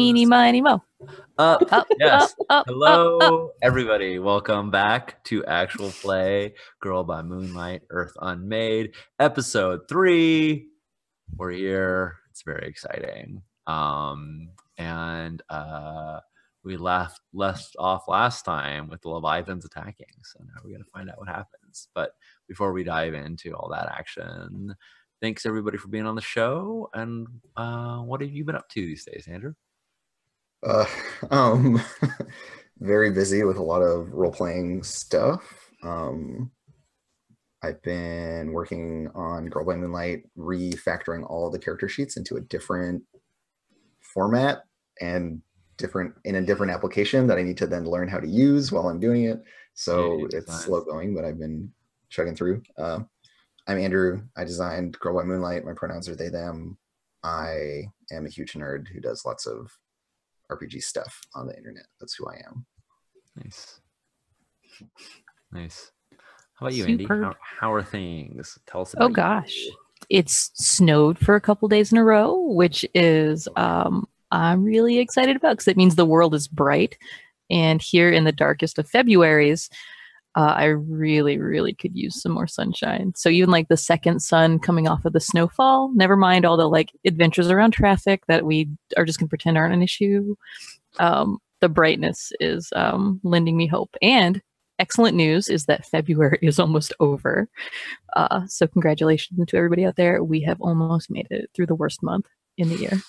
meeny, miny, mo. Yes. Up. Hello, everybody. Welcome back to Actual Play, Girl by Moonlight, Earth Unmade, episode 3. We're here. It's very exciting. And we left off last time with the Leviathans attacking. So now we're gonna find out what happens. But before we dive into all that action, thanks everybody for being on the show. And what have you been up to these days, Andrew? Uh, um, very busy with a lot of role-playing stuff. I've been working on Girl by Moonlight, refactoring all the character sheets into a different format and in a different application that I need to then learn how to use while I'm doing it. So it's slow going, but I've been chugging through. I'm Andrew. I designed Girl by Moonlight. My pronouns are they, them. I am a huge nerd who does lots of RPG stuff on the internet. That's who I am. Nice. How about you, Andy? How are things? Tell us about Oh gosh. It's snowed for a couple days in a row, which is I'm really excited about because it means the world is bright. And here in the darkest of Februaries, I really, really could use some more sunshine. So even like the second sun coming off of the snowfall, never mind all the like adventures around traffic that we are just gonna pretend aren't an issue. The brightness is lending me hope. And excellent news is that February is almost over. So congratulations to everybody out there. We have almost made it through the worst month in the year.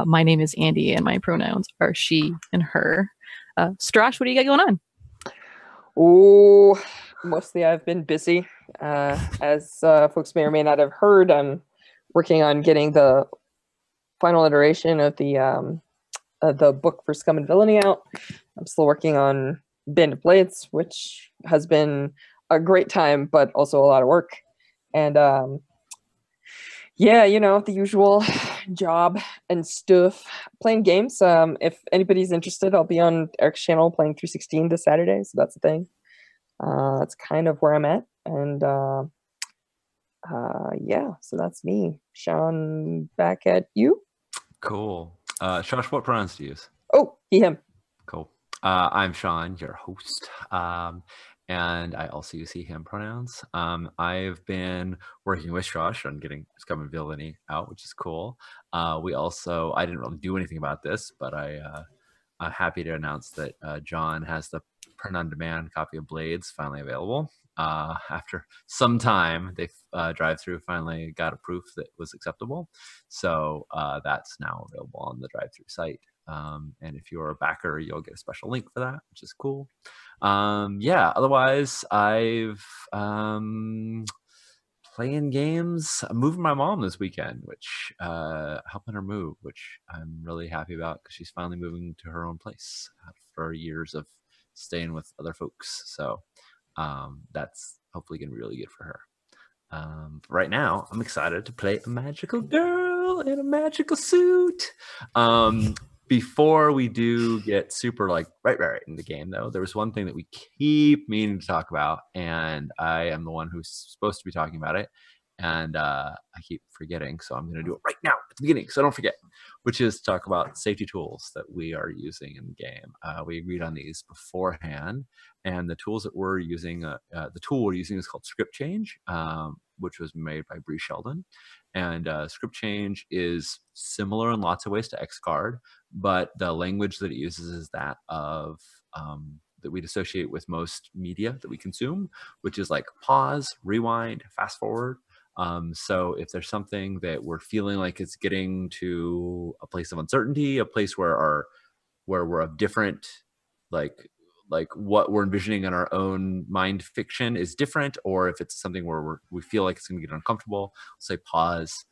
My name is Andy and my pronouns are she and her. Strash, what do you got going on? Oh, mostly I've been busy. As folks may or may not have heard, I'm working on getting the final iteration of the book for Scum and Villainy out. I'm still working on Band of Blades, which has been a great time, but also a lot of work. And yeah, the usual job and stuff. Playing games. If anybody's interested, I'll be on Eric's channel playing 316 this Saturday, so that's the thing. That's kind of where I'm at. And yeah, so that's me. Sean, back at you. Cool. Josh, what pronouns do you use? Oh, he, him. Cool. I'm Sean, your host. And I also use he, him pronouns. I've been working with Josh on getting Scum and Villainy out, which is cool. I didn't really do anything about this, but I'm happy to announce that John has the print-on-demand copy of Blades finally available. After some time, they drive-thru finally got a proof that was acceptable. So that's now available on the drive-thru site. And if you're a backer, you'll get a special link for that, which is cool. Yeah, otherwise I've playing games. I'm moving my mom this weekend, which helping her move, which I'm really happy about because she's finally moving to her own place after years of staying with other folks. So that's hopefully gonna be really good for her. Right now I'm excited to play a magical girl in a magical suit. Before we do get super right in the game, though, there was one thing that we keep meaning to talk about, and I am the one who's supposed to be talking about it, and I keep forgetting, so I'm going to do it right now at the beginning, so I don't forget, which is to talk about safety tools that we are using in the game. We agreed on these beforehand, and the tools that we're using, the tool we're using is called Script Change, which was made by Bree Sheldon. And Script Change is similar in lots of ways to XGuard, but the language that it uses is that of that we'd associate with most media that we consume, which is like pause, rewind, fast forward. So if there's something that we're feeling like it's getting to a place of uncertainty, a place where we're of different, like what we're envisioning in our own mind fiction is different, or if it's something where we feel like it's going to get uncomfortable, say pause,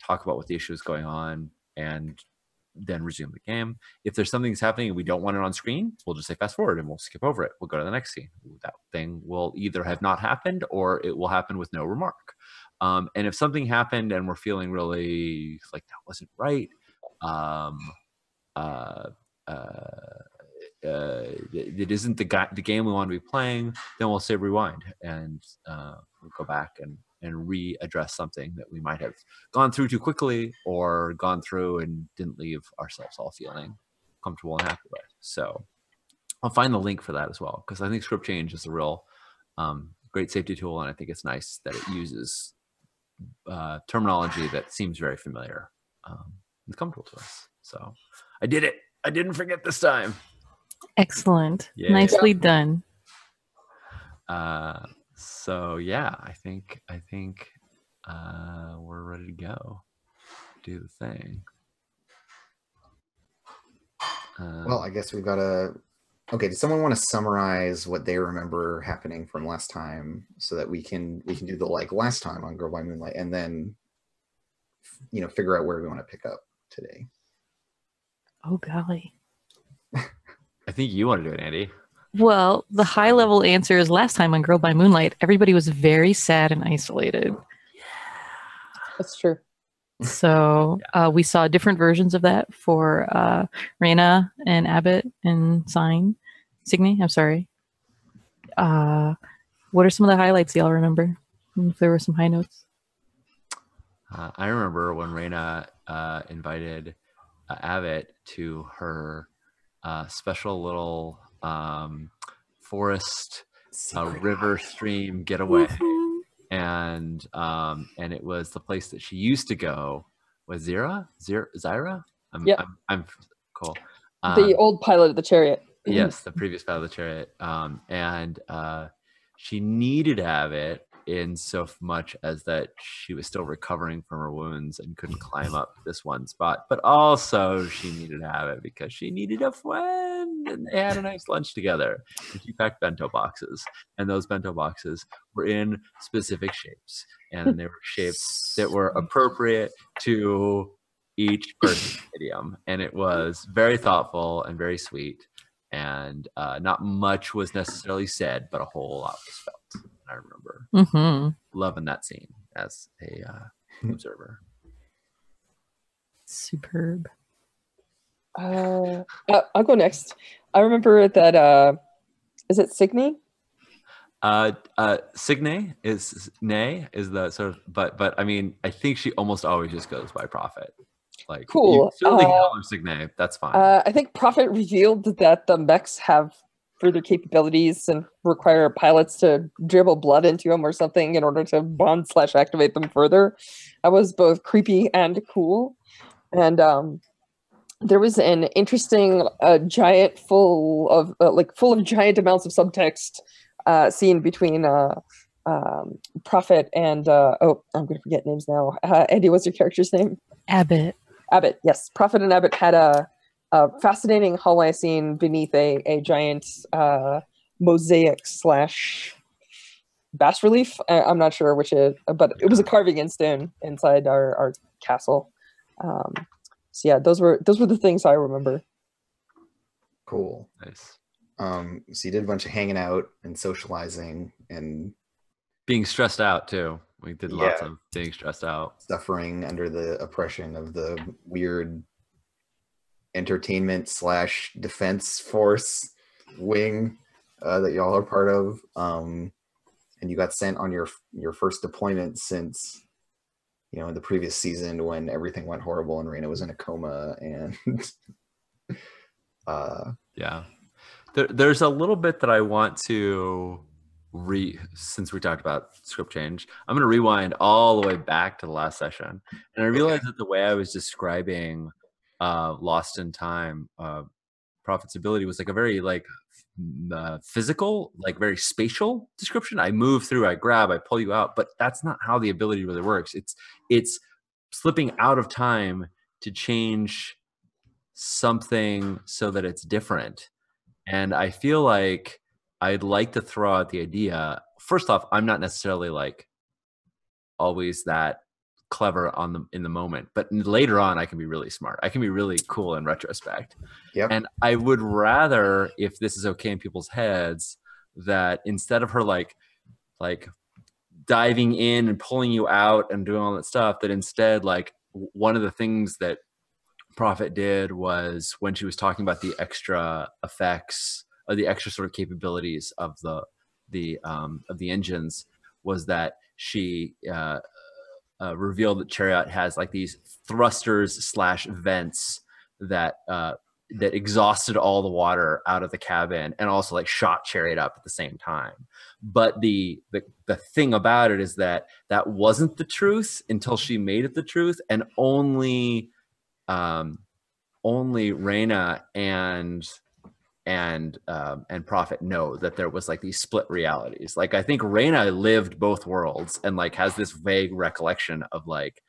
talk about what the issue is going on, and then resume the game. If there's something that's happening and we don't want it on screen, we'll just say fast forward and we'll skip over it. We'll go to the next scene. That thing will either have not happened or it will happen with no remark. And if something happened and we're feeling really like that wasn't right, it isn't the game we want to be playing, then we'll say rewind and we'll go back and and readdress something that we might have gone through too quickly or gone through and didn't leave ourselves all feeling comfortable and happy with. So I'll find the link for that as well, because I think script change is a real great safety tool, and I think it's nice that it uses terminology that seems very familiar and comfortable to us. So I did it. I didn't forget this time. Excellent. Yeah. Nicely done. So yeah, I think we're ready to go do the thing. Well, I guess we've got to. Okay, does someone want to summarize what they remember happening from last time, so that we can do the like last time on Girl by Moonlight, and then figure out where we want to pick up today. Oh golly. I think you want to do it, Andy. Well, the high level answer is last time on Girl by Moonlight, everybody was very sad and isolated. That's true. So we saw different versions of that for Raina and Abbott and Signe. I'm sorry. What are some of the highlights y'all remember? If there were some high notes. I remember when Raina invited Abbott to her special little forest river stream getaway. And it was the place that she used to go with Zyra. I'm cool. The old pilot of the chariot. Yes, the previous pilot of the chariot. And she needed to have it in so much as that she was still recovering from her wounds and couldn't climb up this one spot, but also she needed to have it because she needed a friend, and they had a nice lunch together, and she packed bento boxes, and those bento boxes were in specific shapes, and they were shapes that were appropriate to each person's idiom, and it was very thoughtful and very sweet, and not much was necessarily said, but a whole lot was felt. I remember loving that scene as a observer. Superb. I'll go next. I remember that. Is it Signe? Signe is the sort of, but I mean, I think she almost always just goes by Prophet. Like, cool. You certainly can call her Signe. That's fine. I think Prophet revealed that the mechs have further capabilities and require pilots to dribble blood into them or something in order to bond/activate them further. That was both creepy and cool. And there was an interesting giant full of giant amounts of subtext scene between Prophet and I'm gonna forget names now. Andy, what's your character's name? Abbott. Abbott, yes. Prophet and Abbott had a fascinating hallway scene beneath a giant mosaic / bas relief. I'm not sure which but it was a carving in stone inside our castle. So yeah, those were the things I remember. Cool. Nice. So you did a bunch of hanging out and socializing and being stressed out too. We did lots of being stressed out, suffering under the oppression of the weird entertainment / defense force wing that y'all are part of, and you got sent on your first deployment since in the previous season when everything went horrible and Raina was in a coma, and there's a little bit that I want to since we talked about script change, I'm going to rewind all the way back to the last session, and I realized that the way I was describing Lost in Time, Prophet's ability was like a very physical, like very spatial description. I move through, I grab, I pull you out, but that's not how the ability really works. It's slipping out of time to change something so that it's different. And I feel like I'd like to throw out the idea. First off, I'm not necessarily always that clever in the moment, but later on I can be really smart. I can be really cool in retrospect. Yep. And I would rather, if this is okay in people's heads, that instead of her like diving in and pulling you out and doing all that stuff, that instead one of the things that Prophet did was when she was talking about the extra effects or the extra sort of capabilities of the engines, was that she revealed that Chariot has like these thrusters / vents that that exhausted all the water out of the cabin and also like shot Chariot up at the same time. But the thing about it is that that wasn't the truth until she made it the truth, and only Reyna and Prophet know that there was like these split realities. Like I think Reyna lived both worlds and like has this vague recollection of like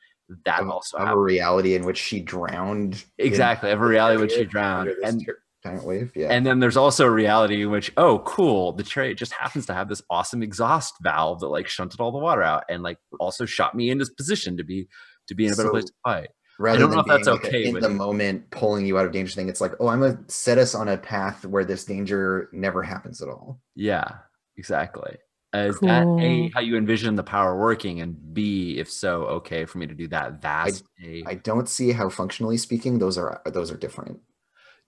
that also of a reality in which she drowned. Exactly, of a reality in which she drowned, and giant wave. Yeah, and then there's also a reality in which, oh, cool, the Chariot just happens to have this awesome exhaust valve that like shunted all the water out and like also shot me into position to be in a better place to fight. I don't know if that's okay in the moment pulling you out of danger thing. It's like, oh, I'm gonna set us on a path where this danger never happens at all. Yeah, exactly. Is that A, how you envision the power working, and B, if so, okay for me to do that? I don't see how, functionally speaking, those are different.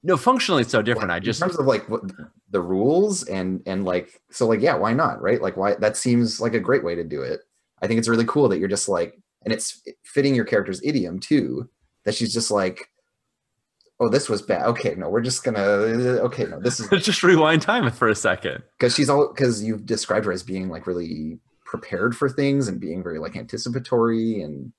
No, functionally it's so different. Like, in terms of like what the rules and like, so like, yeah, why not, right? Like, why, that seems like a great way to do it. I think it's really cool that you're just like, and it's fitting your character's idiom too, that she's just like, oh, this was bad. Okay, no, we're just gonna, okay, no, this is. Let's just rewind time for a second. Because you've described her as being like really prepared for things and being very like anticipatory and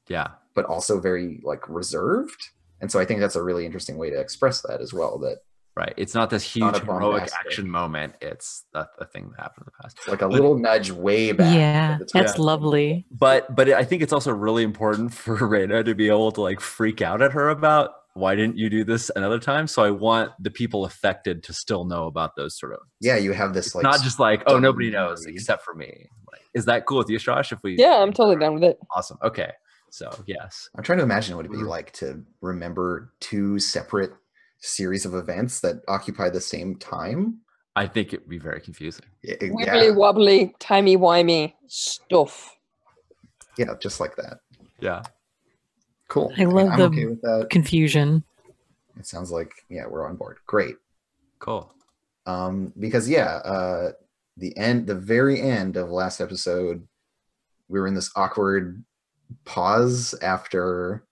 yeah, but also very like reserved. And so I think that's a really interesting way to express that as well. That right, it's not this huge heroic action moment. It's the thing that happened in the past. Like a little nudge way back. Yeah, that's lovely. But I think it's also really important for Reyna to be able to like freak out at her about, why didn't you do this another time? So I want the people affected to still know about those sort of. Yeah, you have this like not just like, oh, nobody knows except for me. Like, is that cool with you, Josh? If we I'm totally down with it. Awesome. Okay. So yes. I'm trying to imagine what it'd be like to remember two separate series of events that occupy the same time. I think it'd be very confusing. Wibbly wobbly, timey-wimey stuff. Yeah, just like that. Yeah. Cool. I love I'm the okay with that. confusion. It sounds like, yeah, we're on board. Great. Cool. Because the very end of last episode, we were in this awkward pause after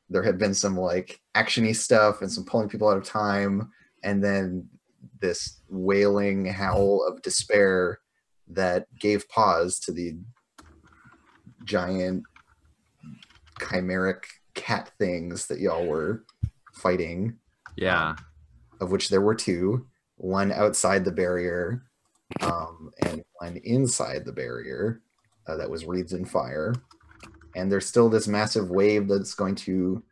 there had been some like actiony stuff and some pulling people out of time, and then this wailing howl of despair that gave pause to the giant chimeric cat things that y'all were fighting. Yeah. Of which there were two, one outside the barrier and one inside the barrier that was wreathed in fire. And there's still this massive wave that's going to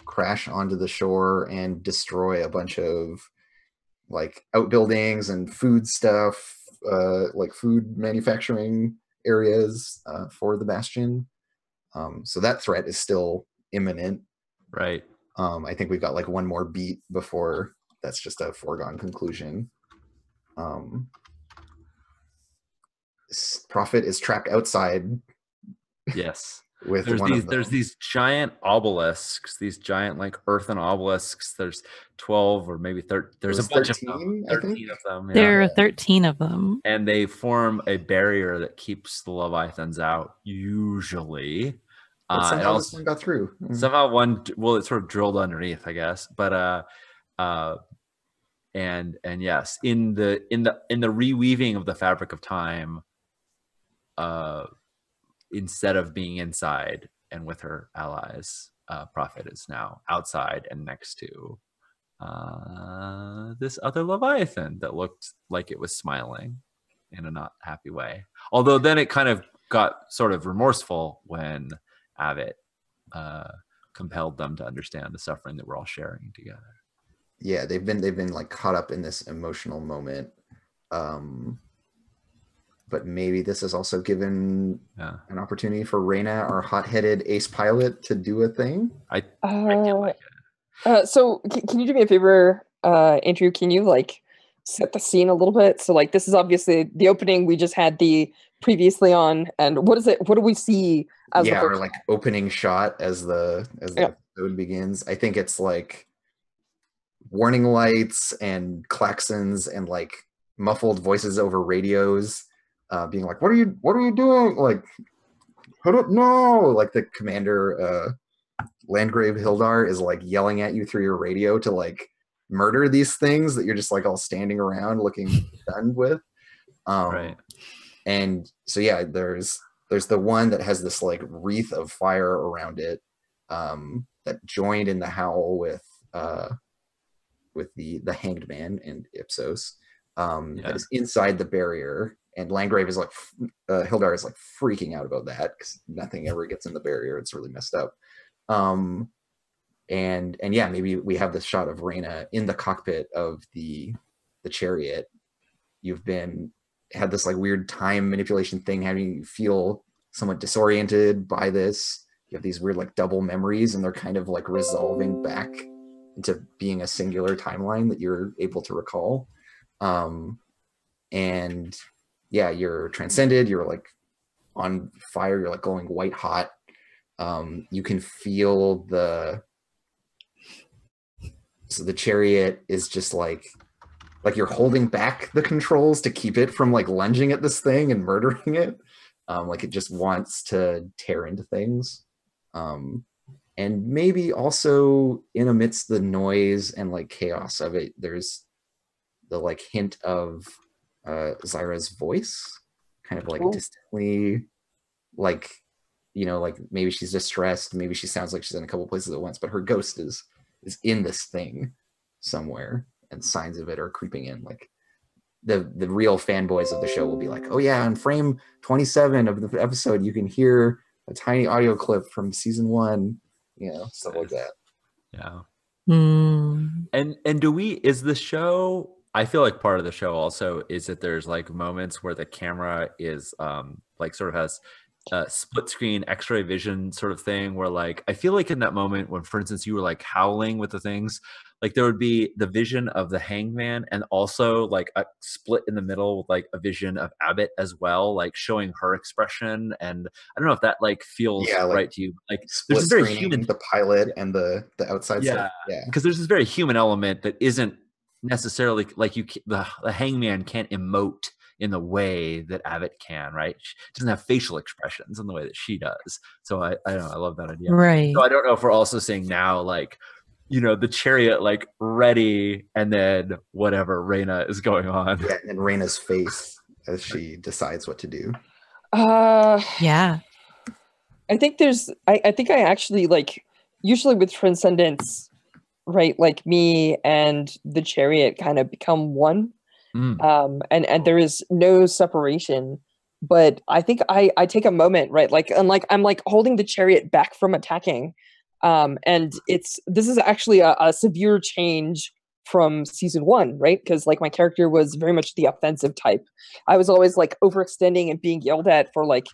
crash onto the shore and destroy a bunch of like outbuildings and food stuff, like food manufacturing areas for the Bastion. So that threat is still imminent. Right. I think we've got like one more beat before that's just a foregone conclusion. Prophet is trapped outside. Yes. With there's these giant obelisks, these giant like earthen obelisks. There's 12 or maybe 13. There's a bunch 13, of them. 13 of them. Yeah. There are 13 of them. And they form a barrier that keeps the Leviathans out, usually. Somehow this one got through. Somehow one, well, it's sort of drilled underneath, I guess. But and yes, in the reweaving of the fabric of time, instead of being inside and with her allies, Prophet is now outside and next to this other Leviathan that looked like it was smiling in a not happy way. Although then it kind of got sort of remorseful when Abbott compelled them to understand the suffering that we're all sharing together. Yeah, they've been like caught up in this emotional moment. But maybe this has also given an opportunity for Reyna, our hot-headed ace pilot, to do a thing. I feel like it. So can you do me a favor, Andrew? Can you like set the scene a little bit? So like this is obviously the opening. We just had the previously on, and what is it? What do we see as the our like opening shot as the episode begins? I think it's like warning lights and klaxons and like muffled voices over radios. being like, what are you doing? Like, no, like the commander, Landgrave Hildar is like yelling at you through your radio to like murder these things that you're just like all standing around looking stunned with. Right. And so yeah, there's the one that has this like wreath of fire around it, that joined in the howl with the Hanged Man and Ipsos, that is inside the barrier. And Landgrave is like, Hildar is like freaking out about that because nothing ever gets in the barrier. It's really messed up. And yeah, maybe we have this shot of Reyna in the cockpit of the chariot. You've had this like weird time manipulation thing, having you feel somewhat disoriented by this. You have these weird like double memories, and they're kind of like resolving back into being a singular timeline that you're able to recall. And yeah, you're transcended, you're like on fire, you're like glowing white hot. You can feel the chariot is just like you're holding back the controls to keep it from like lunging at this thing and murdering it. Like it just wants to tear into things. And maybe also in amidst the noise and like chaos of it, there's the like hint of Zyra's voice, kind of like distantly, like, you know, like maybe she's distressed, maybe she sounds like she's in a couple places at once, but her ghost is in this thing somewhere, and signs of it are creeping in. Like the real fanboys of the show will be like, oh yeah, on frame 27 of the episode you can hear a tiny audio clip from season 1, you know, stuff like that. Yeah. Mm. And is the show, I feel like part of the show also is that there's like moments where the camera is like sort of has a split screen x-ray vision sort of thing, where like I feel like in that moment when, for instance, you were like howling with the things, like there would be the vision of the Hangman and also like a split in the middle with like a vision of Abbott as well, like showing her expression. And I don't know if that like feels right to you. Like split there's this very screening human, the pilot and the outside stuff. Yeah, because there's this very human element that isn't necessarily like the Hangman can't emote in the way that Abbott can, right? She doesn't have facial expressions in the way that she does. So I don't know, I love that idea. Right. So I don't know if we're also seeing now, like, you know, the chariot like ready, and then whatever Reyna is going on. Yeah, and Reyna's face as she decides what to do. Yeah. I think I think I actually like, usually with Transcendence, right, like me and the chariot kind of become one. And there is no separation, but I think I take a moment, right, like, and like I'm like holding the chariot back from attacking, and this is actually a severe change from season 1, right? Because like my character was very much the offensive type. I was always like overextending and being yelled at for like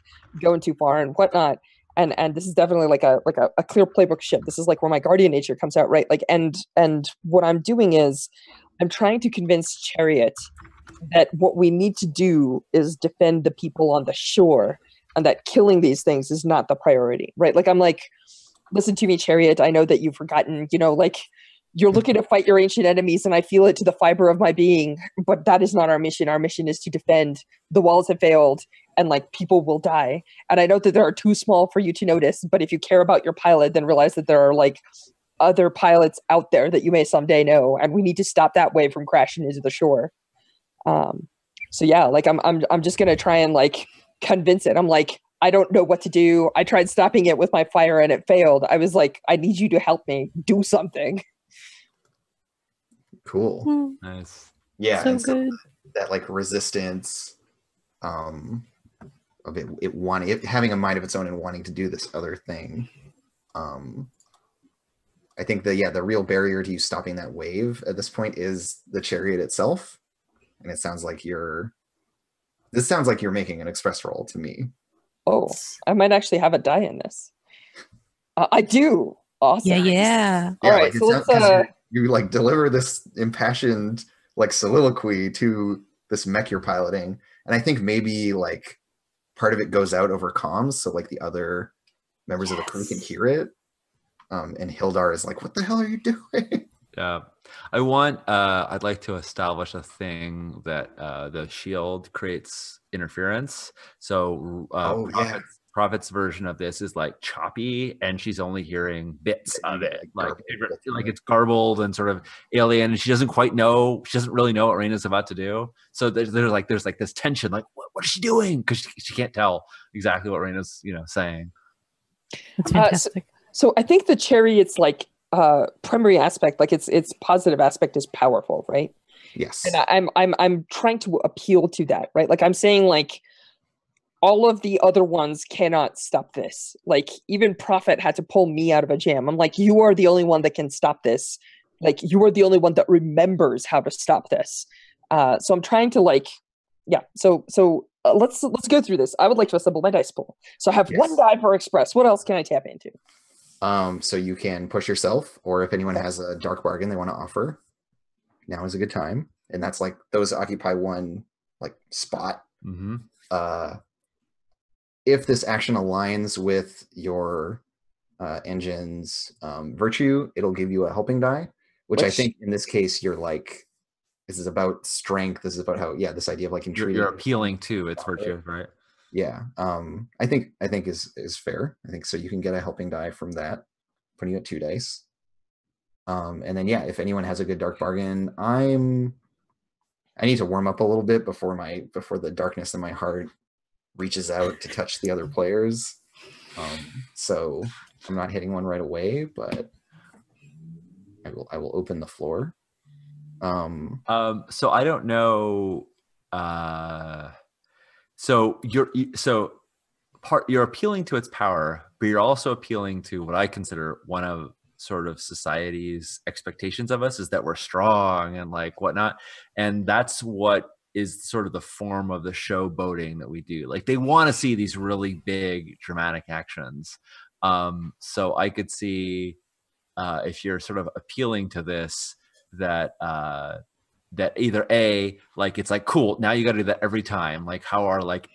going too far and whatnot. And this is definitely like a clear playbook shift. This is like where my guardian nature comes out, right? Like, and what I'm doing is I'm trying to convince Chariot that what we need to do is defend the people on the shore, and that killing these things is not the priority, right? Like, I'm like, listen to me, Chariot. I know that you've forgotten, you know, like, you're looking to fight your ancient enemies, and I feel it to the fiber of my being, but that is not our mission. Our mission is to defend. The walls have failed, and like people will die. And I know that there are too small for you to notice, but if you care about your pilot, then realize that there are like other pilots out there that you may someday know, and we need to stop that wave from crashing into the shore. So yeah, like I'm just gonna try and like convince it. I'm like, I don't know what to do. I tried stopping it with my fire and it failed. I was like, I need you to help me do something. Cool. Nice. Yeah, So and so good. that like resistance of it wanting it having a mind of its own and wanting to do this other thing. I think the real barrier to you stopping that wave at this point is the chariot itself. And it sounds like this sounds like you're making an express roll to me. Oh, I might actually have a die in this. I do. Awesome. Yeah. All right, like so let's you like deliver this impassioned like soliloquy to this mech you're piloting, and I think maybe like part of it goes out over comms, so like the other members of the crew can hear it. And Hildar is like, "What the hell are you doing?" I want. I'd like to establish a thing that the shield creates interference. So Oh, yeah. Prophet's version of this is like choppy, and she's only hearing bits of it, like it's garbled and sort of alien. And she doesn't quite know. She doesn't really know what Raina's about to do. So there's like this tension. Like, what is she doing? Because she can't tell exactly what Raina's saying. That's fantastic. So I think the chariot's like primary aspect, like its positive aspect, is powerful, right? Yes. And I'm trying to appeal to that, right? Like I'm saying, like all of the other ones cannot stop this. Like even Prophet had to pull me out of a jam. I'm like, you are the only one that can stop this. Like you are the only one that remembers how to stop this. So I'm trying to like, yeah. So let's go through this. I would like to assemble my dice pool. So I have one die for Express. What else can I tap into? So you can push yourself, or if anyone has a dark bargain they want to offer, now is a good time. And that's like those occupy one like spot. Mm-hmm. If this action aligns with your engine's virtue, it'll give you a helping die, which I think in this case you're like, this is about strength. This is about how, this idea of like you're appealing to its virtue, right? Yeah. I think is fair. I think so. You can get a helping die from that, putting you at 2 dice. And then if anyone has a good dark bargain, I need to warm up a little bit before the darkness in my heart reaches out to touch the other players. So I'm not hitting one right away, but I will open the floor. So I don't know. So you're appealing to its power, but you're also appealing to what I consider one of sort of society's expectations of us, is that we're strong and like whatnot. And that's what is sort of the form of the showboating that we do. Like they want to see these really big dramatic actions. So I could see if you're sort of appealing to this, that either like it's like, cool, now you got to do that every time. Like how are like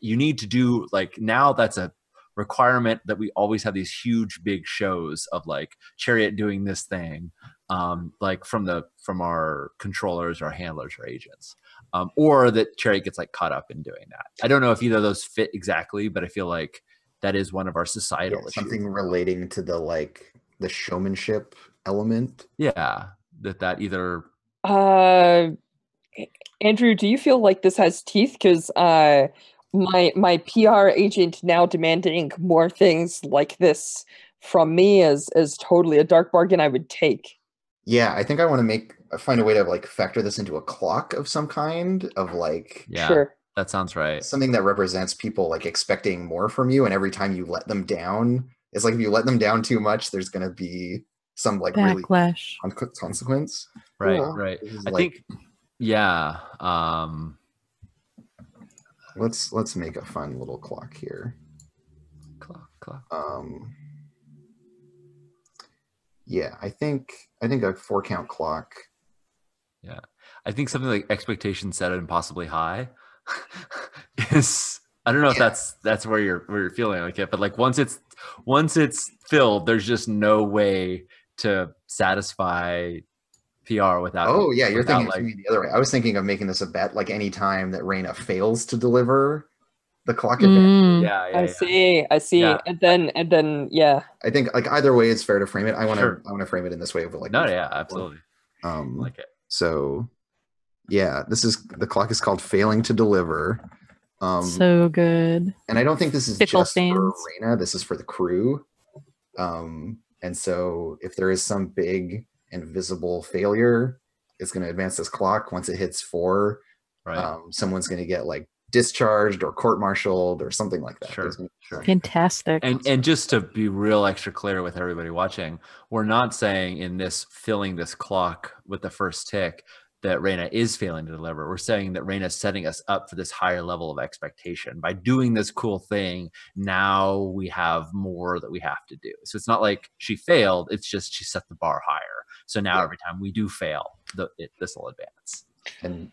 you need to do, like now that's a requirement that we always have these huge big shows of like Chariot doing this thing, like from our controllers or handlers or agents, or that Chariot gets like caught up in doing that. I don't know if either of those fit exactly, but I feel like that is one of our societal issues. Something relating to the showmanship element. Yeah, that either. Andrew, do you feel like this has teeth? Because my PR agent now demanding more things like this from me is totally a dark bargain I would take. Yeah, I think I want to find a way to like factor this into a clock of some kind of like. Yeah, sure. That sounds right. Something that represents people like expecting more from you, and every time you let them down, it's like if you let them down too much, there's going to be some like backlash, really consequence. Right, right. I think, let's make a fun little clock here. Clock. I think a 4-count clock. Yeah, I think something like expectation set impossibly high is. I don't know if that's where you're feeling like it, but like once it's filled, there's just no way to satisfy PR without. Oh yeah, you're thinking like, the other way. I was thinking of making this a bet, like any time that Raina fails to deliver the clock advantage. I see. Yeah. And then I think like either way it's fair to frame it. I want to frame it in this way of like. No, absolutely. Like it. So the clock is called Failing to Deliver. So good. And I don't think this is just for Raina. This is for the crew. And so if there is some big and visible failure, it's going to advance this clock. Once it hits 4, someone's going to get like discharged or court-martialed or something like that. Sure. Fantastic. And just to be real extra clear with everybody watching, we're not saying in this filling this clock with the first tick that Raina is failing to deliver. We're saying that Raina is setting us up for this higher level of expectation. By doing this cool thing, now we have more that we have to do. So it's not like she failed, it's just she set the bar higher. So now every time we do fail, this will advance. And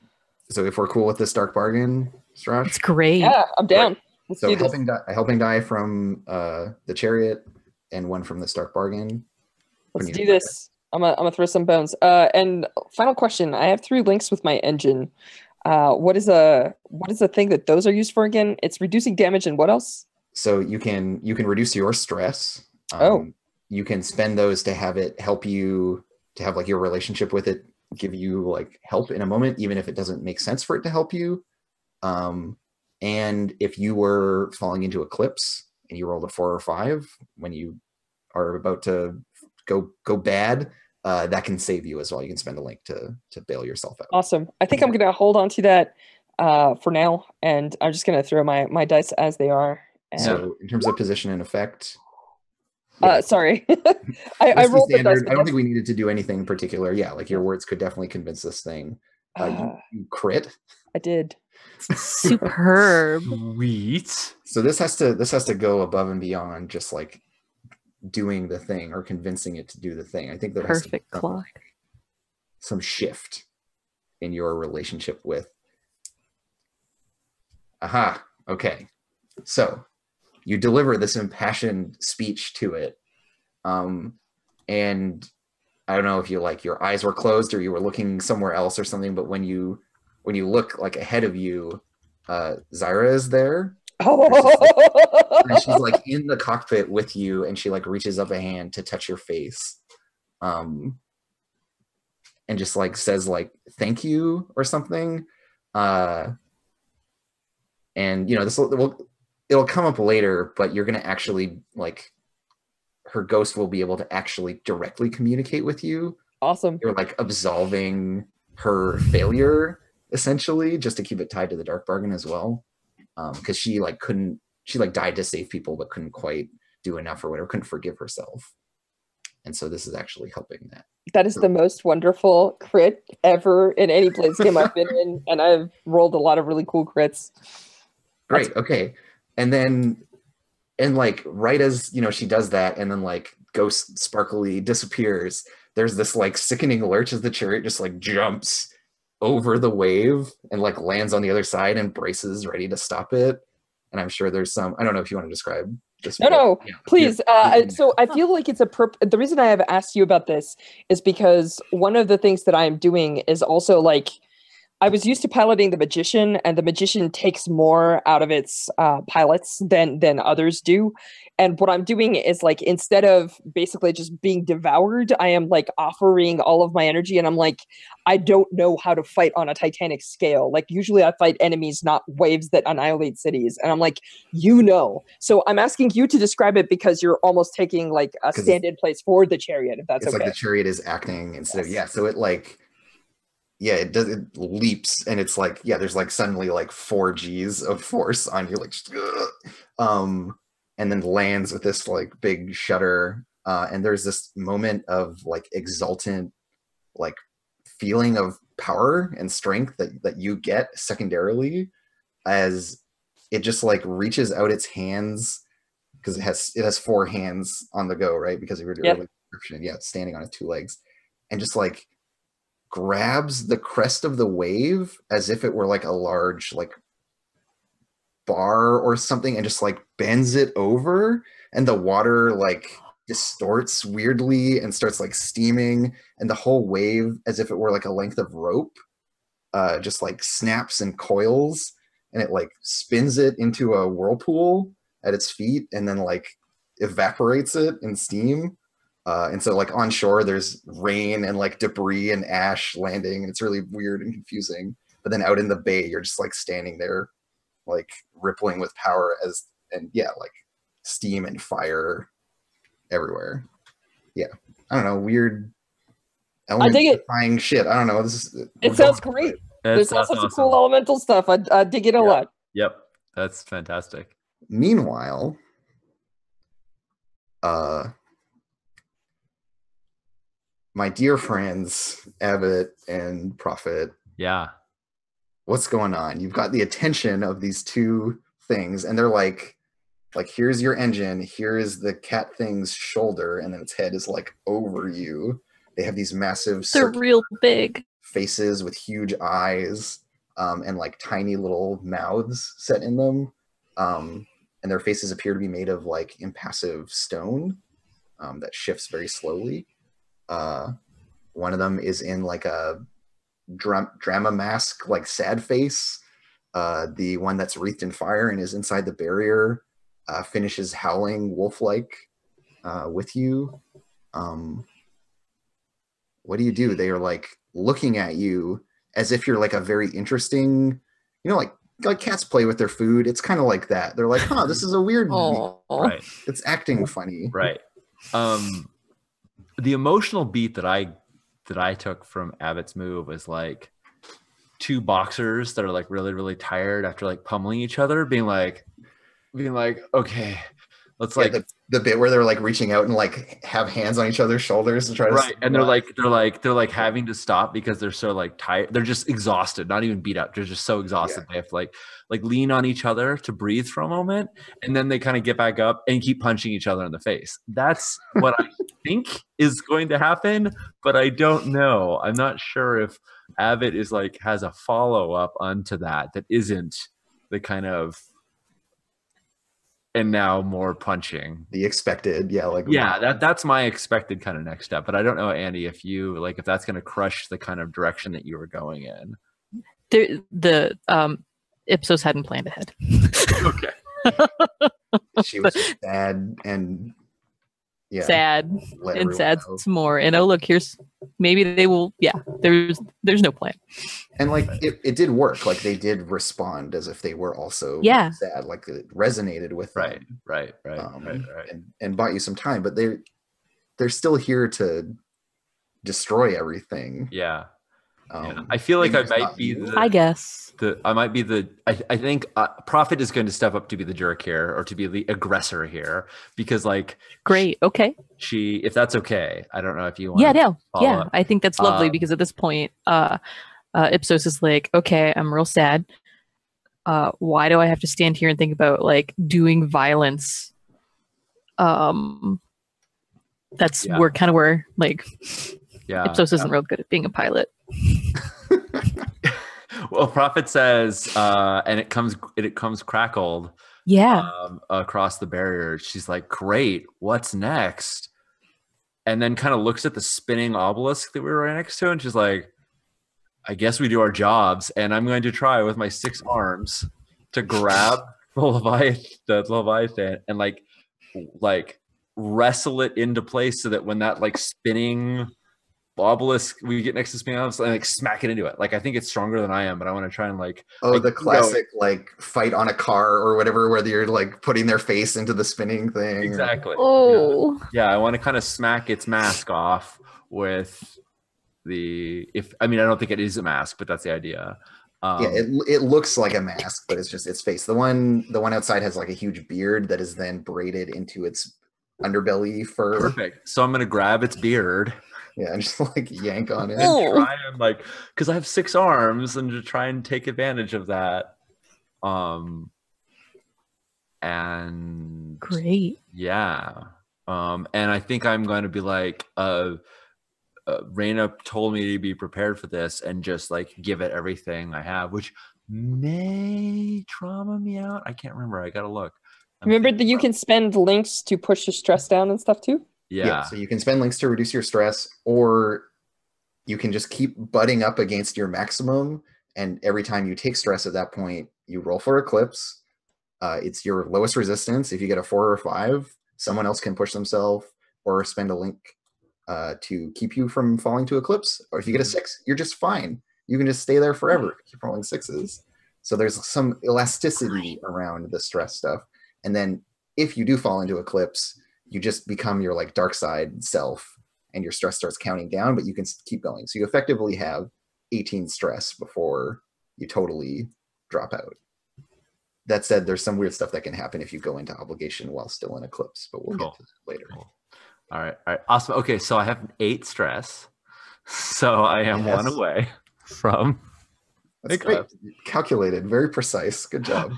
so if we're cool with this dark bargain, Strash? It's great. Yeah, I'm down. Right. So a helping die from the Chariot and one from the dark bargain. Let's do this. I'm gonna throw some bones. And final question: I have 3 links with my engine. What is a thing that those are used for again? It's reducing damage and what else? So you can reduce your stress. Oh. You can spend those to have it help you to have like your relationship with it give you like help in a moment, even if it doesn't make sense for it to help you. And if you were falling into eclipse and you rolled a 4 or 5 when you are about to go bad, that can save you as well. You can spend a link to bail yourself out. Awesome. I think I'm gonna hold on to that for now, and I'm just gonna throw my dice as they are. And, So in terms of position and effect, yeah, sorry, I that's the rolled the dice. standard. I don't think we needed to do anything particular. Yeah, like your words could definitely convince this thing. You crit. I did. Superb. Sweet. So this has to go above and beyond just like doing the thing or convincing it to do the thing. I think there has to be Perfect clock. some shift in your relationship with. Aha. Okay. So you deliver this impassioned speech to it, and I don't know if you like your eyes were closed or you were looking somewhere else or something, but when you look like ahead of you, Zyra is there. And she's like in the cockpit with you, and she like reaches up a hand to touch your face, and just like says like thank you or something. And this it'll come up later, but you're gonna actually like her ghost will be able to actually directly communicate with you. Awesome. You're like absolving her failure essentially, just to keep it tied to the dark bargain as well, because she died to save people but couldn't quite do enough or whatever, couldn't forgive herself, and so this is actually helping that. That is the most wonderful crit ever in any Blades game I've been in, and I've rolled a lot of really cool crits. Great. Okay. And like right as she does that, and then like Ghost sparkly disappears, there's this like sickening lurch as the chariot just like jumps over the wave and like lands on the other side and braces ready to stop it. And I'm sure there's some, I don't know if you want to describe this. No, yeah, please. So I feel like it's the reason I have asked you about this is because one of the things that I'm doing is also like, I was used to piloting the Magician, and the Magician takes more out of its pilots than others do. And what I'm doing is like, instead of basically just being devoured, I am like offering all of my energy, and I'm like, I don't know how to fight on a Titanic scale. Like usually I fight enemies, not waves that annihilate cities. And I'm like, So I'm asking you to describe it because you're almost taking like a stand-in place for the chariot, if that's it's okay. Like the chariot is acting instead of, so it like, it does, it leaps, and it's like, there's like suddenly like 4 G's of force on you, like and then lands with this like big shudder, and there's this moment of like exultant like feeling of power and strength that you get secondarily as it just like reaches out its hands, because it has 4 hands on the go, right, because of your early description. Standing on its 2 legs, and just like grabs the crest of the wave as if it were like a large like bar or something, and just like bends it over, and the water like distorts weirdly and starts like steaming, and the whole wave, as if it were like a length of rope, just like snaps and coils, and it like spins it into a whirlpool at its feet, and then like evaporates it in steam. And so like on shore there's rain and like debris and ash landing, and it's really weird and confusing. But then out in the bay you're just like standing there like rippling with power like steam and fire everywhere. I don't know, weird element-defying shit. I don't know. It sounds great. There's all sorts of cool elemental stuff. I dig it a lot. Yep, that's fantastic. Meanwhile, my dear friends, Abbott and Prophet. Yeah. What's going on? You've got the attention of these 2 things, and they're like, here's your engine, here is the cat thing's shoulder, and then its head is like over you. They have these massive, they're real big faces with huge eyes, and like tiny little mouths set in them. And their faces appear to be made of like impassive stone, that shifts very slowly. One of them is in like a drama mask, like sad face. The one that's wreathed in fire and is inside the barrier finishes howling wolf-like with you. What do you do? They are like looking at you as if you're like a very interesting, like cats play with their food. It's kind of like that. They're like, huh, this is a weird beat. Right. It's acting funny. Right. The emotional beat that I took from Abbott's move was like two boxers that are like really, really tired after like pummeling each other, being like, okay, let's like the bit where they're like reaching out and like have hands on each other's shoulders to try to right. And they're like having to stop because they're so like tired. They're just exhausted, not even beat up. They're just so exhausted. They have to like lean on each other to breathe for a moment. And then they kind of get back up and keep punching each other in the face. That's what I think is going to happen, but I don't know. I'm not sure if Abbott is like has a follow-up onto that isn't the kind of and now more punching. The expected, that's my expected kind of next step. But I don't know, Andy, if that's going to crush the kind of direction that you were going in. The Ipsos hadn't planned ahead. Okay. She was sad and sad some more. And look, here's maybe they will. Yeah, there's no plan. And like it did work. Like they did respond as if they were also sad. Like it resonated with them. Right. And bought you some time, but they're still here to destroy everything. Yeah. I feel like I might be I think Prophet is going to step up to be the jerk here, or to be the aggressor here, because like great, okay. If that's okay, I don't know if you want. I think that's lovely, because at this point, Ipsos is like, okay, I'm real sad. Why do I have to stand here and think about like doing violence? That's where like Ipsos isn't real good at being a pilot. Well, Prophet says, and it comes crackled across the barrier. She's like, great, what's next? And then kind of looks at the spinning obelisk that we were right next to, and she's like, I guess we do our jobs, and I'm going to try with my 6 arms to grab the Leviathan and like wrestle it into place, so that when that like spinning obelisk, we get next to spinning obelisk and like smack it into it. Like I think it's stronger than I am, but I want to try and like the classic like fight on a car or whatever, where you're like putting their face into the spinning thing. Exactly. Yeah, I want to kind of smack its mask off with I don't think it is a mask, but that's the idea. It looks like a mask, but it's just its face. The one outside has like a huge beard that is then braided into its underbelly fur. Perfect. So I'm gonna grab its beard. Yeah, and just like yank on it. And try and like, because I have 6 arms, and to try and take advantage of that. And great. Yeah. And I think I'm going to be like, Raina told me to be prepared for this and just like give it everything I have, which may trauma me out. I can't remember. I gotta look. Remember that you can spend links to push your stress down and stuff too? Yeah. So you can spend links to reduce your stress, or you can just keep butting up against your maximum. And every time you take stress at that point, you roll for Eclipse. It's your lowest resistance. If you get a 4 or 5, someone else can push themselves or spend a link to keep you from falling to Eclipse. Or if you get a 6, you're just fine. You can just stay there forever. Keep rolling 6s. So there's some elasticity around the stress stuff. And then if you do fall into Eclipse, you just become your like dark side self, and your stress starts counting down, but you can keep going. So you effectively have 18 stress before you totally drop out. That said, there's some weird stuff that can happen if you go into obligation while still in Eclipse, but we'll get to that later. Cool. All right. Awesome. Okay, so I have 8 stress. So I am 1 away from That's great. Calculated, very precise. Good job.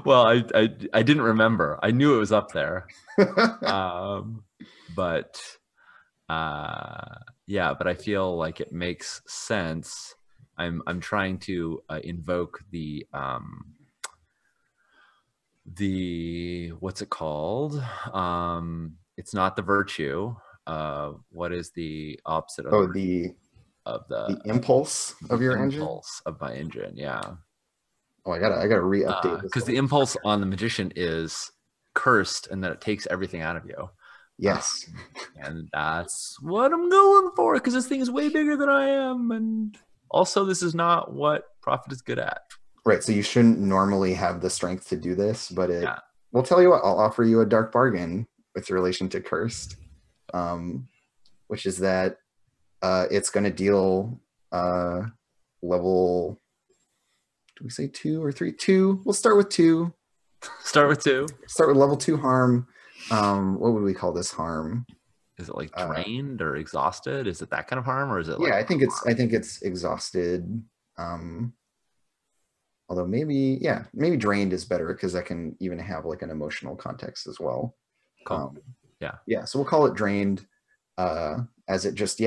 Well, I didn't remember. I knew it was up there. But I feel like it makes sense. I'm trying to invoke the what's it called? It's not the virtue. what is the opposite of Oh, the the impulse of your engine. impulse of my engine? Yeah. Oh, I gotta re-update this. Because the impulse on the magician is cursed, and that it takes everything out of you. Yes. And that's what I'm going for, because this thing is way bigger than I am, and also this is not what Prophet is good at. Right. So you shouldn't normally have the strength to do this, but it. Yeah. We'll tell you what. I'll offer you a dark bargain with relation to cursed, which is that it's going to deal level. Do we say 2 or 3? 2. We'll start with 2. Start with 2. Start with level 2 harm. What would we call this harm? Is it like drained or exhausted? Is it that kind of harm, or is it like? Yeah, I think it's exhausted. Although maybe drained is better, because that can even have like an emotional context as well. Cool. Yeah. So we'll call it drained, as it just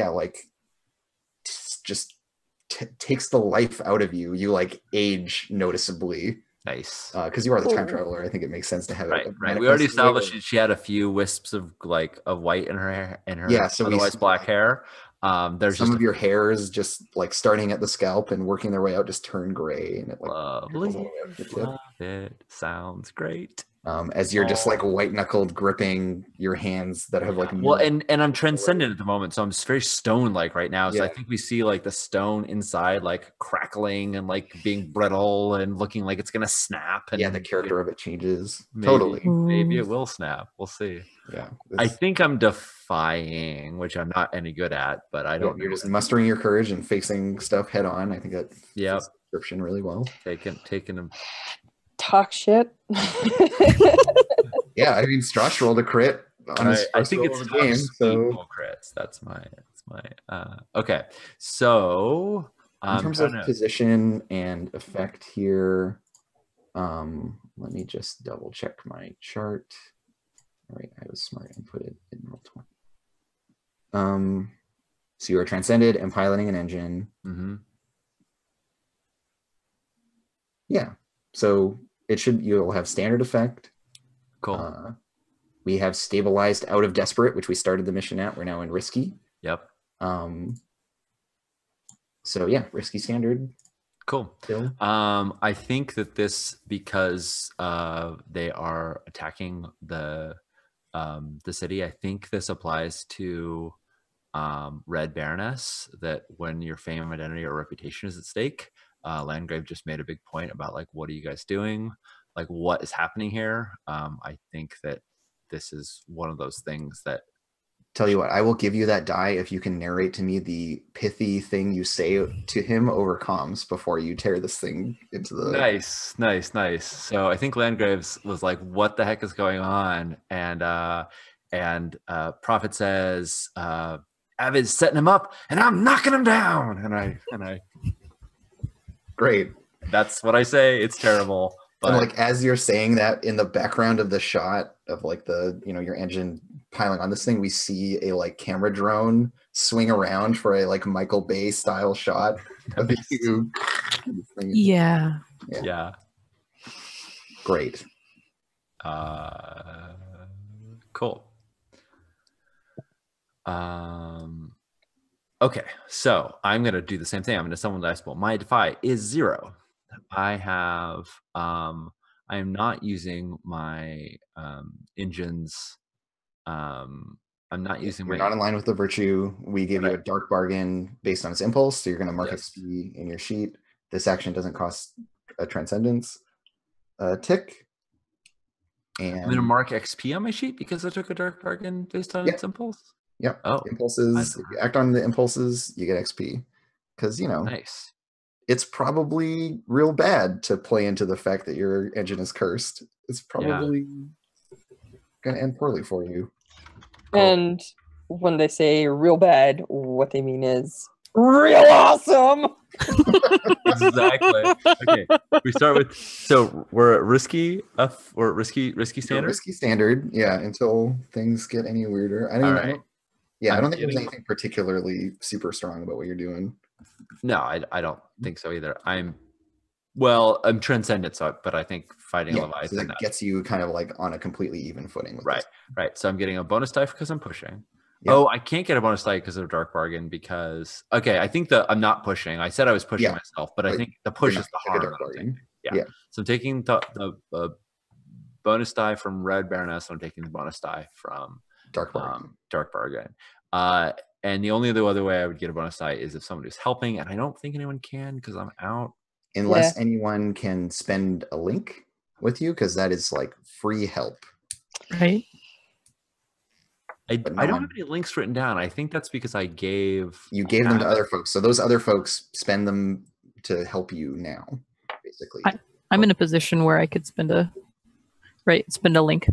takes the life out of you. You like age noticeably. Nice. Because you are the time traveler. I think it makes sense to have it. Right. We already established she had a few wisps of white in her hair, so otherwise black hair. There's some of your hairs just like starting at the scalp and working their way out just turn gray, and it like lovely. Love it. Sounds great. As you're just like white knuckled gripping your hands that have like and I'm transcendent at the moment, so I'm just very stone like right now. So I think we see like the stone inside like crackling and like being brittle and looking like it's gonna snap. And the character of it changes. Maybe it will snap. We'll see. Yeah, I think I'm defying, which I'm not any good at, but I don't. You're just mustering your courage and facing stuff head on. I think that fits the description really well. Taking them. Talk shit. Yeah, I mean, Strash rolled a crit on his I think it's game, so crits. That's my okay. So in terms of position and effect here, let me just double check my chart. All right, I was smart and put it in Roll20. So you are transcended and piloting an engine. Mm-hmm. Yeah, so you'll have standard effect. Cool. We have stabilized out of desperate, which we started the mission at. We're now in risky. Yep. So yeah, risky standard. Cool. Still. I think that this, because they are attacking the city, I think this applies to Red Baroness, that when your fame, identity, or reputation is at stake. Landgrave just made a big point about like, what are you guys doing? Like, what is happening here? I think that this is one of those things that. Tell you what, I will give you that die if you can narrate to me the pithy thing you say to him over comms before you tear this thing into the. Nice. So I think Landgraves was like, "What the heck is going on?" And Prophet says, "Avid's setting him up, and I'm knocking him down." And I. Great. That's what I say. It's terrible. But and like as you're saying that, in the background of the shot of like the your engine piling on this thing, we see a like camera drone swing around for a like Michael Bay style shot of you. Yeah. Great. Cool. Okay, so I'm gonna do the same thing. I'm gonna summon the dice pool. My defy is 0. I have I am not using my engines. I'm not using You're not in line with the virtue. We give you a dark bargain based on its impulse, so you're gonna mark XP in your sheet. This action doesn't cost a transcendence tick. And I'm gonna mark XP on my sheet because I took a dark bargain based on its impulse. Yep. Oh, impulses. If you act on the impulses, you get XP. Because nice. It's probably real bad to play into the fact that your engine is cursed. It's probably gonna end poorly for you. Cool. And when they say real bad, what they mean is real awesome. Exactly. Okay. We start with, so we're at risky standard. Risky standard, yeah. Until things get any weirder. I don't think there's anything particularly super strong about what you're doing. No, I don't think so either. I'm transcendent, but I think fighting a Leviathan, so that gets you kind of like on a completely even footing with right. So I'm getting a bonus die because I'm pushing. Yeah. Oh, I can't get a bonus die because of Dark Bargain because I think I'm not pushing. I said I was pushing Yeah. myself, but I But think the push is the Like a harm. Dark Bargain. Yeah. So I'm taking the bonus die from Red Baroness. I'm taking the bonus die from Dark Bargain. Dark Bargain. And the only other way I would get a bonus die is if somebody was helping, and I don't think anyone can because I'm out. Unless anyone can spend a link with you, because that is like free help. Right. I don't have any links written down. I think that's because you gave them to other folks. So those other folks spend them to help you now, basically. I'm in a position where I could spend a link.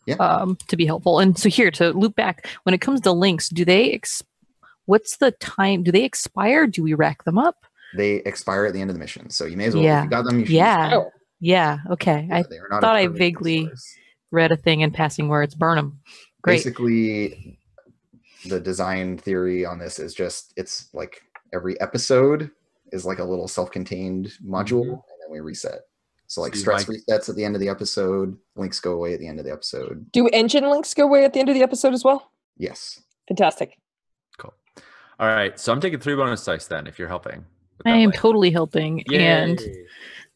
Yeah. To be helpful. And so here, to loop back, when it comes to links, do they what's the time? Do they expire? Do we rack them up? They expire at the end of the mission. So you may as well, if you got them, you should use them. Yeah. Okay. Yeah, I thought I vaguely read a thing in passing where it's burn them. Great. Basically, the design theory on this is just, it's like every episode is like a little self-contained module, and then we reset. So like stress resets at the end of the episode, links go away at the end of the episode. Do engine links go away at the end of the episode as well? Yes. Fantastic. Cool. All right. So I'm taking 3 bonus dice then if you're helping. I am totally helping. Yay. And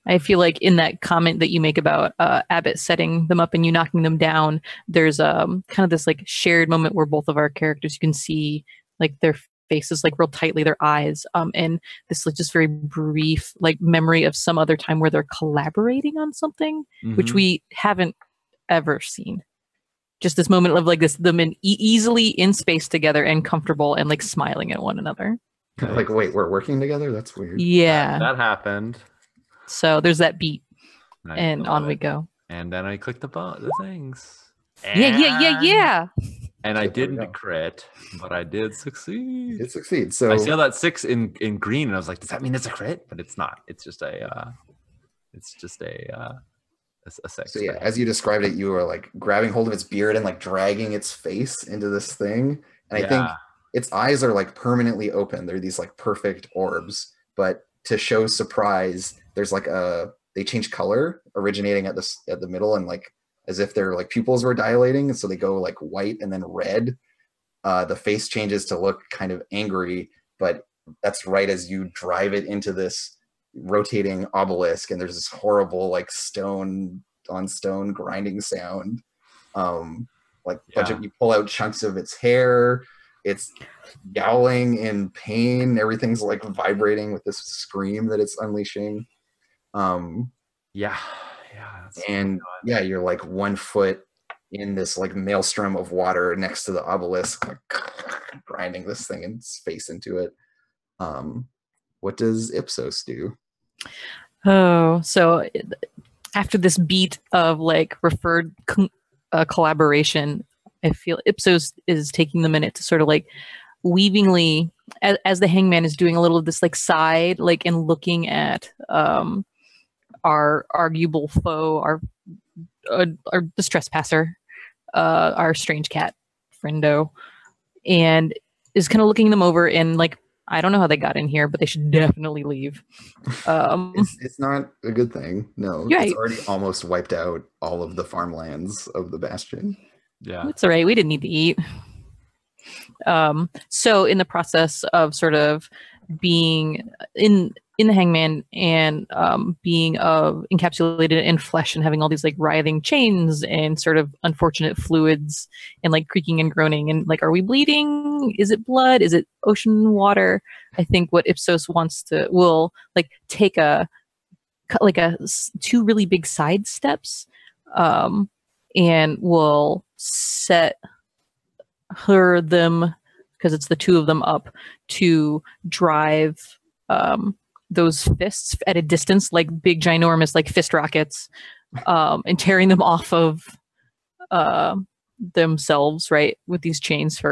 I feel like in that comment that you make about Abbott setting them up and you knocking them down, there's kind of this like shared moment where both of our characters, you can see like their faces like real tightly, their eyes, and this like just very brief like memory of some other time where they're collaborating on something, which we haven't ever seen. Just this moment of like them easily in space together and comfortable and like smiling at one another. Like, wait, we're working together? That's weird. Yeah. That happened. So there's that beat, I and on we go. And then I clicked the things. Yeah. And I didn't crit, but I did succeed. It succeeds. So I saw that 6 in green, and I was like, "Does that mean it's a crit?" But it's not. It's just a 6. So yeah, as you described it, you were like grabbing hold of its beard and like dragging its face into this thing, and I think its eyes are like permanently open. They're these like perfect orbs, but to show surprise, there's like they change color, originating at the middle, and like as if their like pupils were dilating, so they go like white and then red. The face changes to look kind of angry, but that's right as you drive it into this rotating obelisk, and there's this horrible like stone on stone grinding sound. You pull out chunks of its hair. It's yowling in pain. Everything's like vibrating with this scream that it's unleashing. You're like 1 foot in this like maelstrom of water next to the obelisk, like grinding this thing and face into it. What does Ipsos do? Oh, so after this beat of like referred collaboration, I feel Ipsos is taking the minute to sort of like weavingly, as the hangman is doing a little of this like side, like and looking at our arguable foe, our distress passer, our strange cat friendo, and is kind of looking them over and like, I don't know how they got in here, but they should definitely leave. It's not a good thing. No, right. It's already almost wiped out all of the farmlands of the Bastion. Yeah, it's all right. We didn't need to eat. So in the process of sort of being in the hangman and being encapsulated in flesh and having all these like writhing chains and sort of unfortunate fluids and like creaking and groaning and like, are we bleeding? Is it blood? Is it ocean water? I think what Ipsos will like take like 2 really big side steps, and will set them, because it's the 2 of them up, to drive those fists at a distance, like big ginormous like fist rockets, and tearing them off of themselves, right, with these chains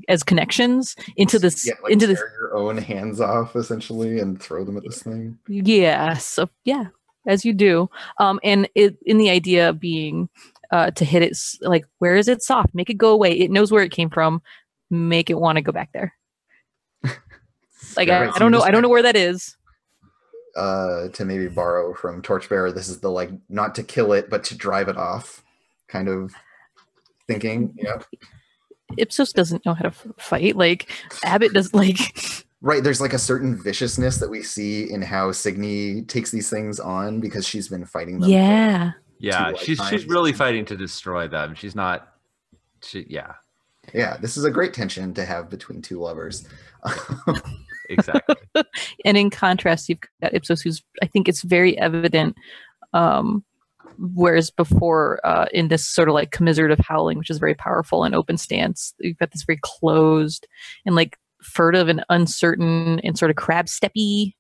as connections into this tear your own hands off essentially and throw them at this thing. So as you do, and in the idea being to hit it like, where is it soft, make it go away, it knows where it came from, make it want to go back there. Like I don't know where that is. To maybe borrow from Torchbearer, this is the like not to kill it but to drive it off kind of thinking. Yeah, Ipsos doesn't know how to fight. Like Abbott does. Like Right, there's like a certain viciousness that we see in how Signy takes these things on because she's been fighting them. yeah, Yeah, Two she's lifetimes. really fighting to destroy them. She's not. Yeah, Yeah, this is a great tension to have between two lovers. exactly. and in contrast, you've got Ipsos, who's I think it's very evident. Whereas before, in this sort of like commiserative howling, which is very powerful and open stance, you've got this very closed and like furtive and uncertain and sort of crab steppy.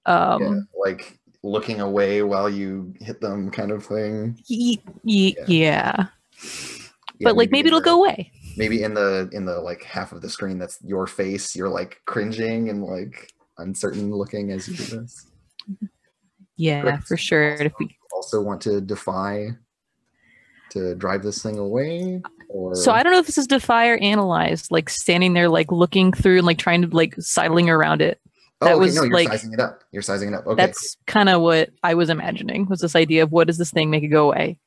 Yeah, like looking away while you hit them kind of thing. Yeah. Yeah, But like maybe it'll go away. Maybe in the like half of the screen that's your face, you're like cringing and like uncertain looking as you do this. Yeah, Chris, for sure. If we also want to defy to drive this thing away, or So I don't know if this is defy or analyze, like standing there, like looking through and like trying to like sidling around it. That was no, you're like sizing it up. You're sizing it up. Okay, that's kind of what I was imagining, was this idea of what does this thing make it go away?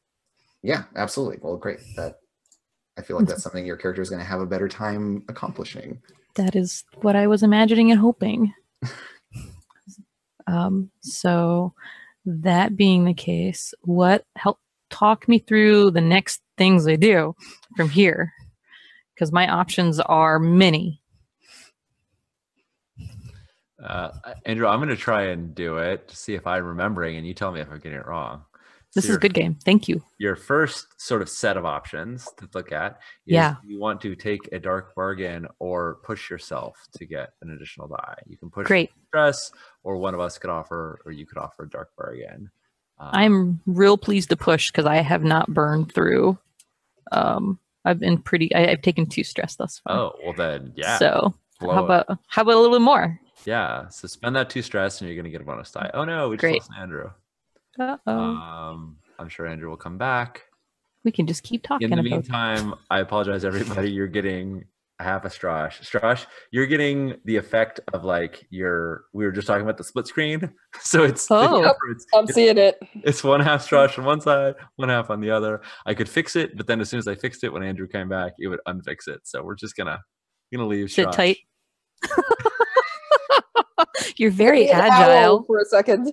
yeah, absolutely. Well, great. That I feel like that's something your character is going to have a better time accomplishing. That is what I was imagining and hoping. So that being the case, help talk me through the next things I do from here, because my options are many. Andrew, I'm going to try and do it to see if I'm remembering, and you tell me if I'm getting it wrong. This is a good game. Thank you. Your first sort of set of options to look at is Yeah. you want to take a dark bargain or push yourself to get an additional die. You can push Great. stress, or one of us could offer, or you could offer a dark bargain. I'm real pleased to push because I have not burned through. I've been I've taken 2 stress thus far. Oh, well then, yeah. So Blow how about a little bit more? Yeah, so spend that 2 stress and you're going to get a bonus die. Oh no, we just Great. lost Andrew. Uh-oh. I'm sure Andrew will come back. We can just keep talking In the about meantime, I apologize, everybody. You're getting half a Strash. Strash, you're getting the effect of like we were just talking about the split screen. So it's I'm seeing it. It's 1/2 Strash on one side, 1/2 on the other. I could fix it, but then as soon as I fixed it, when Andrew came back, it would unfix it. So we're just gonna leave sit Strash. tight. You're very An agile owl for a second.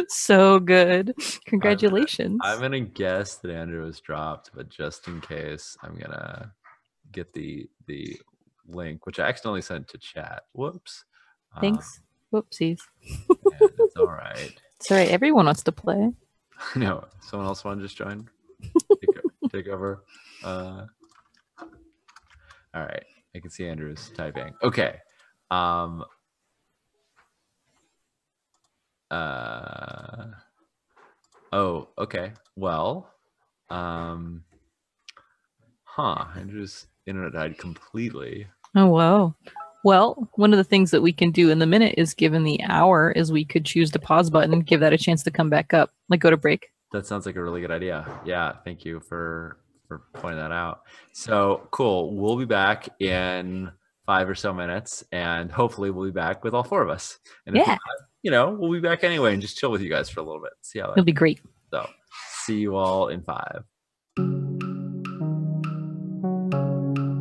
So good. Congratulations. I'm gonna guess that Andrew was dropped, but just in case, I'm gonna get the link, which I accidentally sent to chat. Whoops. Thanks. Whoopsies. Yeah, it's all right. It's all right. Everyone wants to play. No, someone else want to just join? Take over. All right. I can see Andrew's typing. Okay. Oh, okay. Well, Andrew's internet died completely. Oh, wow. Well, one of the things that we can do in the minute is, given the hour, is we could choose the pause button, give that a chance to come back up, like go to break. That sounds like a really good idea. Yeah, thank you for pointing that out. So cool. We'll be back in 5 or so minutes, and hopefully we'll be back with all 4 of us. And if Yeah. not, we'll be back anyway and just chill with you guys for a little bit. See how that It'll be great. So see you all in 5.